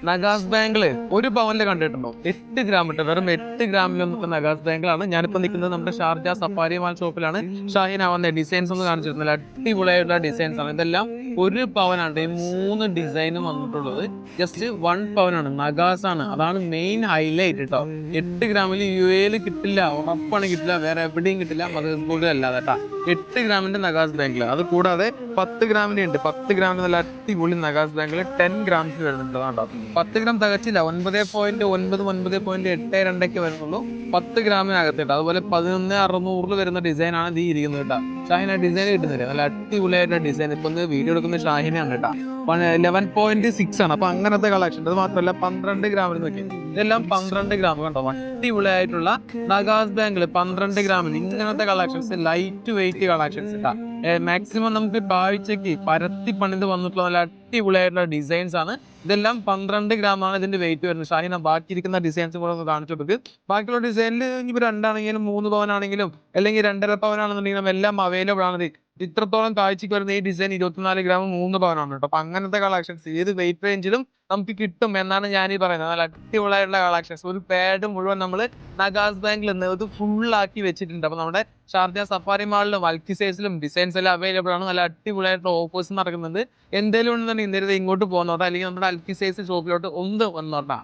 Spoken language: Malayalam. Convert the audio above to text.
നഗാസ് ബാങ്കില് ഒരു പവനില് കണ്ടിട്ടുണ്ടോ? 8 ഗ്രാം ഇട്ട് വെറും 8 ഗ്രാമിലൊന്നും നഗാസ് ബാങ്കിലാണ്. ഞാനിപ്പോ നിൽക്കുന്നത് നമ്മുടെ ഷാർജ സഫാരി മാൾ ഷോപ്പിലാണ്. ഷാഹിൻ അവന്റെ ഡിസൈൻസ് ഒന്ന് കാണിച്ചിരുന്നില്ല, അടിപൊളിയായിട്ടുള്ള ഡിസൈൻസ് ആണ് ഇതെല്ലാം. ഒരു പവനാണ് ഈ 3 ഡിസൈനും വന്നിട്ടുള്ളത്. ജസ്റ്റ് 1 പവനാണ്, നഗാസ് ആണ്, അതാണ് മെയിൻ ഹൈലൈറ്റ് കേട്ടോ. 8 ഗ്രാമിൽ UAE കിട്ടില്ല, ഉറപ്പാണ് കിട്ടില്ല, വേറെ എവിടെയും കിട്ടില്ല, അതുപോലെ അല്ലാതെ കേട്ടാ. 8 ഗ്രാമിന്റെ നഗാസ് ബാങ്കിൽ. അത് കൂടാതെ 10 ഗ്രാമിന്റെ ഉണ്ട്. 10 ഗ്രാമിന് നല്ല അടിപൊളി നഗാസ് ബാങ്കിൽ 10 ഗ്രാംസ് വരുന്നുണ്ട് കേട്ടോ. 10 ഗ്രാം തികച്ചില്ല, 9.8 വരുന്നുള്ളൂ 10 ഗ്രാമിനകത്തിട്ട്. അതുപോലെ 11,600 വരുന്ന ഡിസൈനാണ് ഇത് ഇരിക്കുന്നത് കേട്ടോ. ഷാഹിന ഡിസൈൻ കിട്ടുന്നില്ല, നല്ല അടിപൊളിയായിട്ടുള്ള ഡിസൈൻ. ഇപ്പൊ വീഡിയോ എടുക്കുന്ന ഷാഹിനാണ് കേട്ടോ. 11.6 ആണ്. അപ്പൊ അങ്ങനത്തെ കളക്ഷൻ. അത് മാത്രമല്ല 12 ഗ്രാമിൽ നോക്കി, ഇതെല്ലാം 12 ഗ്രാം കണ്ടോ. അടിപൊളിയായിട്ടുള്ള നഗാസ് ബാങ്കിൽ 12 ഗ്രാമിൽ ഇങ്ങനത്തെ കളക്ഷൻസ്, ലൈറ്റ് വെയിറ്റ് കളക്ഷൻസ് ഇട്ടാ. മാക്സിമം നമുക്ക് കാഴ്ചക്ക് പരത്തി പണിത് വന്നിട്ടുള്ള നല്ല അടിപൊളിയായിട്ടുള്ള ഡിസൈൻസ് ആണ്. ഇതെല്ലാം 12 ഗ്രാമാണ് ഇതിന്റെ വെയിറ്റ് വരുന്നത്. ഷാഹിന ബാക്കി ഇരിക്കുന്ന ഡിസൈൻസ് കൂടെ ഒന്ന് കാണിച്ചു കൊടുക്ക്. ബാക്കിയുള്ള ഡിസൈനിൽ ഇനിയിപ്പോൾ 2 ആണെങ്കിലും 3 പവനാണെങ്കിലും അല്ലെങ്കിൽ 2.5 പവനാണെന്നുണ്ടെങ്കിലും എല്ലാം അവൈലബിൾ ആണ്. ഇത്രത്തോളം കാഴ്ചക്ക് വരുന്ന ഈ ഡിസൈൻ 24 ഗ്രാം 3 പവനാണ് കേട്ടോ. അപ്പൊ അങ്ങനത്തെ കളക്ഷൻസ് ഏത് വെയിറ്റ് റേഞ്ചിലും നമുക്ക് കിട്ടും എന്നാണ് ഞാൻ ഈ പറയുന്നത്. നല്ല അടിപൊളിയായിട്ടുള്ള കളക്ഷൻസ്. ഒരു പാഡ് മുഴുവൻ നമ്മൾ നഗാസ് ബാങ്കിൽ നിന്ന് ഇത് ഫുള്ളാക്കി വെച്ചിട്ടുണ്ട്. അപ്പൊ നമ്മുടെ ഷാർജ സഫാരി മാളിലും മൾട്ടി സൈസിലും ഡിസൈൻസ് എല്ലാം അവൈലബിൾ ആണ്. നല്ല അടിപൊളിയായിട്ടുള്ള ഓഫേഴ്സ് നടക്കുന്നുണ്ട്. എന്തെങ്കിലും ഉണ്ടെന്നുണ്ടെങ്കിൽ ഇങ്ങോട്ട് പോകുന്നോട്ടോ, അല്ലെങ്കിൽ നമ്മുടെ അൽക്കി സൈസ് ഷോപ്പിലോട്ട് ഒന്ന് വന്നോട്ടാ.